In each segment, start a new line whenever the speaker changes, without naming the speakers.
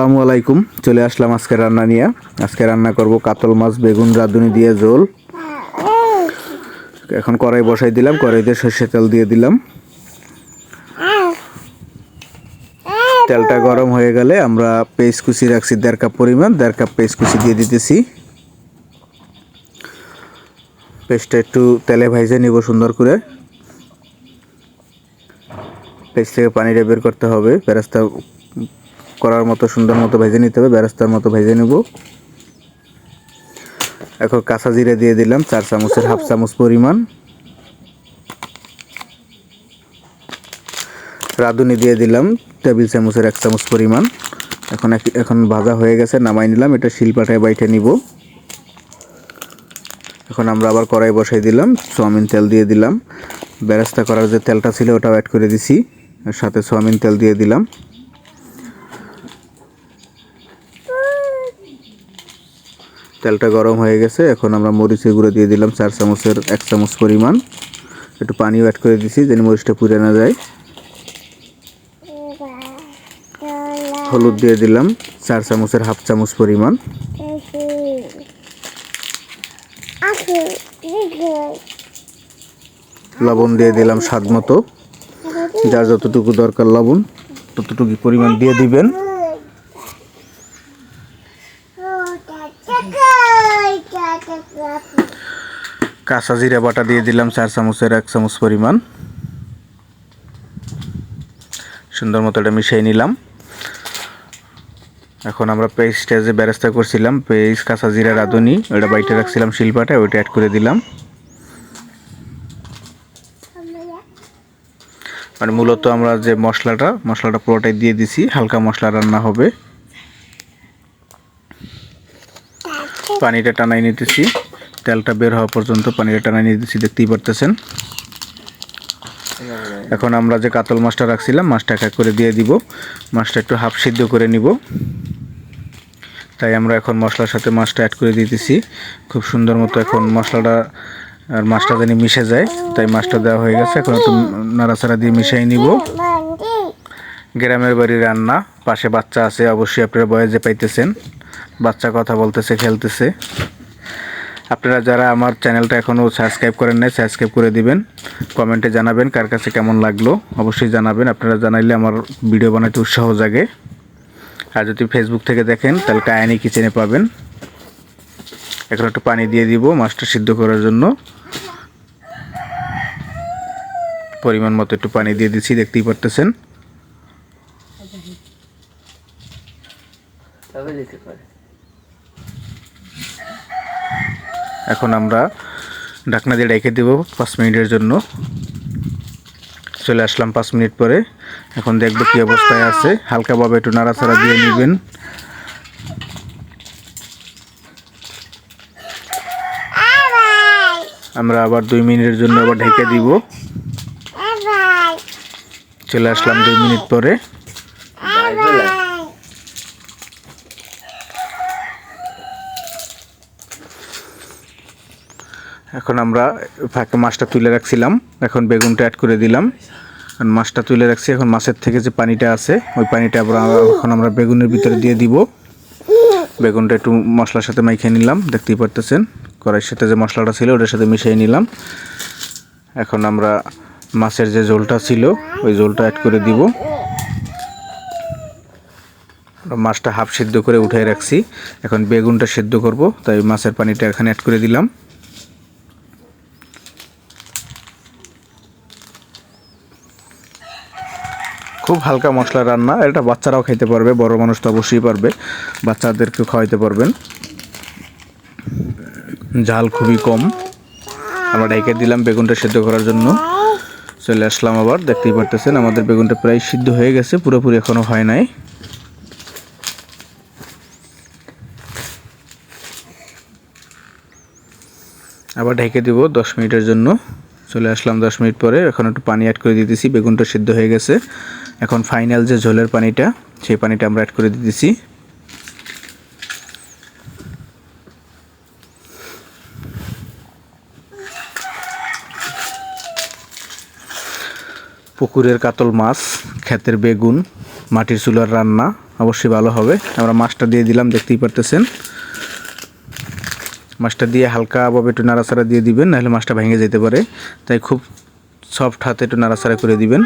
আসসালামু আলাইকুম। চলে আসলাম আজকে রান্না নিয়ে। আজকে রান্না করব কাতল মাছ বেগুন রাঁধুনি দিয়ে ঝোল। এখন কড়াই বসাই দিলাম, কড়াইতে সরষের তেল দিয়ে দিলাম। তেলটা গরম হয়ে গেলে আমরা পেঁয়াজ কুচি রাখছি 1.5 কাপ পরিমাণ, 1.5 কাপ পেঁয়াজ কুচি দিয়ে দিতেছি। পেঁয়াজটা একটু তেলে ভাজে নিব সুন্দর করে। পেঁয়াজ থেকে পানিটা বের করতে হবে, বেরেস্তা করার মতো সুন্দর মতো ভেজে নিতে হবে, বেরেস্তার মতো ভেজে নেব। এখন কাঁচা জিরা দিয়ে দিলাম 4 চামচের হাফ চামচ পরিমাণ। রাঁধুনি দিয়ে দিলাম টেবিল চামচের 1 চামচ পরিমাণ। এখন ভাজা হয়ে গেছে, নামাই নিলাম। এটা শিলপাটায় বাইটে নিব। এখন আমরা আবার কড়াই বসাই দিলাম, সয়াবিন তেল দিয়ে দিলাম। বেরেস্তা করার যে তেলটা ছিল ওটাও অ্যাড করে দিছি, আর সাথে সয়াবিন তেল দিয়ে দিলাম। তেলটা গরম হয়ে গেছে, এখন আমরা মরিচের গুঁড়ো দিয়ে দিলাম 4 চামচের 1 চামচ পরিমাণ। একটু পানিও অ্যাড করে দিছি যেন মরিচটা পুড়ে না যায়। হলুদ দিয়ে দিলাম 4 চামচের হাফ চামচ পরিমাণ। লবণ দিয়ে দিলাম স্বাদ মতো, যার যতটুকু দরকার লবণ ততটুকু পরিমাণ দিয়ে দিবেন। কাঁচা জিরা বাটা দিয়ে দিলাম 4 চামচের 1 চামচ পরিমাণ। সুন্দর মতো এটা মিশিয়ে নিলাম। এখন আমরা পেস্টটা যে বেরেস্তা করছিলাম, পেস্ট কাঁচা জিরা রাঁধুনি ওটা বাইটে রাখছিলাম শিলপাটায়, ওইটা অ্যাড করে দিলাম। মানে মূলত আমরা যে মশলাটা পুরোটাই দিয়ে দিছি, হালকা মশলা রান্না হবে। পানিটা টানাই নিতেছি, তেলটা বের হওয়া পর্যন্ত পানিটা টানাই নিতেছি, দেখতেই পারতেছেন। এখন আমরা যে কাতল মাছটা রাখছিলাম মাছটা এক এক করে দিয়ে দিব। মাছটা একটু হাফ সিদ্ধ করে নিব, তাই আমরা এখন মশলার সাথে মাছটা অ্যাড করে দিতেছি। খুব সুন্দর মতো এখন মশলাটা আর মাছটা যেন মিশে যায়, তাই মাছটা দেওয়া হয়ে গেছে। এখন একটু নাড়াচাড়া দিয়ে মিশিয়ে নিব। গ্রামের বাড়ির রান্না, পাশে বাচ্চা আছে, অবশ্যই আপনারা বয়সে পাইতেছেন, বাচ্চা কথা বলতেছে, খেলতেছে। আপনারা যারা আমার চ্যানেলটা এখনও সাবস্ক্রাইব করেন নাই, সাবস্ক্রাইব করে দিবেন। কমেন্টে জানাবেন কার কাছে কেমন লাগলো, অবশ্যই জানাবেন। আপনারা জানাইলে আমার ভিডিও বানাতে উৎসাহ জাগে। আর যদি ফেসবুক থেকে দেখেন তাহলে কায়ানি কিচেনে পাবেন। এখন একটু পানি দিয়ে দিব মাছটা সিদ্ধ করার জন্য। পরিমাণ মতো একটু পানি দিয়ে দিচ্ছি, দেখতেই পারতেছেন। এখন আমরা ঢাকনা দিয়ে রেখে দেব 5 মিনিটের জন্য। চলে আসলাম 5 মিনিট পরে। এখন দেখব কি অবস্থায় আছে, হালকাভাবে একটু নাড়াচাড়া দিয়ে নেবেন। আমরা আবার 2 মিনিটের জন্য আবার ঢেকে দিব। চলে আসলাম 2 মিনিট পরে। এখন আমরা ফাঁকে মাছটা তুলে রাখছিলাম, এখন বেগুনটা অ্যাড করে দিলাম। মাছটা তুলে রাখছি, এখন মাছের থেকে যে পানিটা আছে ওই পানিটা এখন আমরা বেগুনের ভিতরে দিয়ে দিব। বেগুনটা একটু মশলার সাথে মাখিয়ে নিলাম, দেখতেই পারতেছেন। কড়াইয়ের সাথে যে মশলাটা ছিল ওটার সাথে মিশিয়ে নিলাম। এখন আমরা মাছের যে ঝোলটা ছিল ওই ঝোলটা অ্যাড করে দিব। মাছটা হাফ সিদ্ধ করে উঠাই রাখছি, এখন বেগুনটা সিদ্ধ করব, তাই মাছের পানিটা এখানে অ্যাড করে দিলাম। খুব হালকা মশলা রান্না, এটা বাচ্চারাও খেতে পারবে, বড় মানুষ তো অবশ্যই পারবে, বাচ্চাদেরকে খাওয়াইতে পারবেন। ঝাল খুবই কম। আমরা ঢেকে দিলাম বেগুনটা সিদ্ধ করার জন্য। চলে আসলাম আবার, দেখতেই পারতেছেন আমাদের বেগুনটা প্রায় সিদ্ধ হয়ে গেছে, পুরোপুরি এখনো হয় নাই। আবার ঢেকে দিব 10 মিনিটের জন্য। চলে আসলাম 10 মিনিট পরে। এখন একটু পানি অ্যাড করে দিতেছি, বেগুনটা সিদ্ধ হয়ে গেছে। এখন ফাইনাল যে ঝোলের পানিটা, সেই পানিটা আমরা অ্যাড করে দিতেছি। পুকুরের কাতল মাছ, ক্ষেতের বেগুন, মাটির চুলার রান্না, অবশ্যই ভালো হবে। আমরা মাছটা দিয়ে দিলাম, দেখতেই পারতেছেন। মাছটা দিয়ে হালকাভাবে একটু নাড়াচাড়া দিয়ে দিবেন, নাহলে মাছটা ভেঙে যেতে পারে। তাই খুব সফট হাতে একটু নাড়াচাড়া করে দিবেন।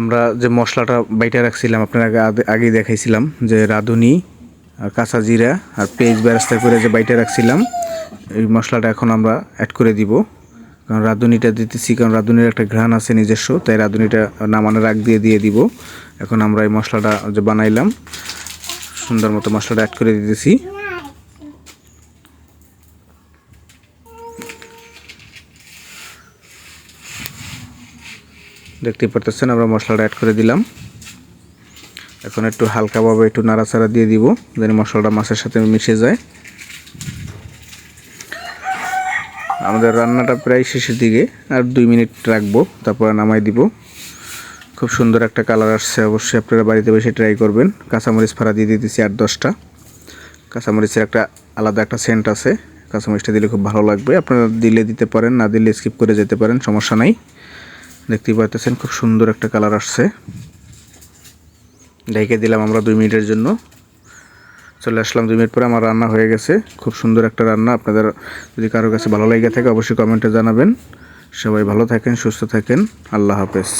আমরা যে মশলাটা বাইটা রাখছিলাম আপনারা আগেই দেখাইছিলাম, যে রাঁধুনি আর কাঁচা জিরা আর পেঁয়াজ বেরেস্তা করে যে বাইটা রাখছিলাম, এই মশলাটা এখন আমরা অ্যাড করে দিব। কারণ রাঁধুনিটা দিতেছি, কারণ রাঁধুনির একটা ঘ্রাণ আছে নিজস্ব, তাই রাঁধুনিটা নামানোর আগ দিয়ে দিব। এখন আমরা এই মশলাটা যে বানাইলাম সুন্দর মতো মশলাটা অ্যাড করে দিতেছি। দেখতে পারতেছেন আমরা মশলাটা অ্যাড করে দিলাম। এখন একটু হালকাভাবে একটু নাড়াচাড়া দিয়ে দিব, যেন মশলাটা মাছের সাথে মিশে যায়। আমাদের রান্নাটা প্রায় শেষের দিকে, আর 2 মিনিট রাখবো, তারপরে নামাই দিব। খুব সুন্দর একটা কালার আসছে, অবশ্যই আপনারা বাড়িতে বসে ট্রাই করবেন। কাঁচামরিচ ফাড়া দিয়ে দিতেছি 8-10টা। কাঁচামরিচের একটা আলাদা একটা সেন্ট আছে, কাঁচামরিচটা দিলে খুব ভালো লাগবে। আপনারা দিলে দিতে পারেন, না দিলে স্কিপ করে যেতে পারেন, সমস্যা নাই। দেখতেই পাচ্ছেন খুব সুন্দর একটা কালার আসছে। ঢেকে দিলাম আমরা 2 মিনিটের জন্য। চলে আসলাম 2 মিনিট পরে, আমার রান্না হয়ে গেছে। খুব সুন্দর একটা রান্না। আপনাদের যদি কারোর কাছে ভালো লেগে থাকে অবশ্যই কমেন্টে জানাবেন। সবাই ভালো থাকেন, সুস্থ থাকেন। আল্লাহ হাফেজ।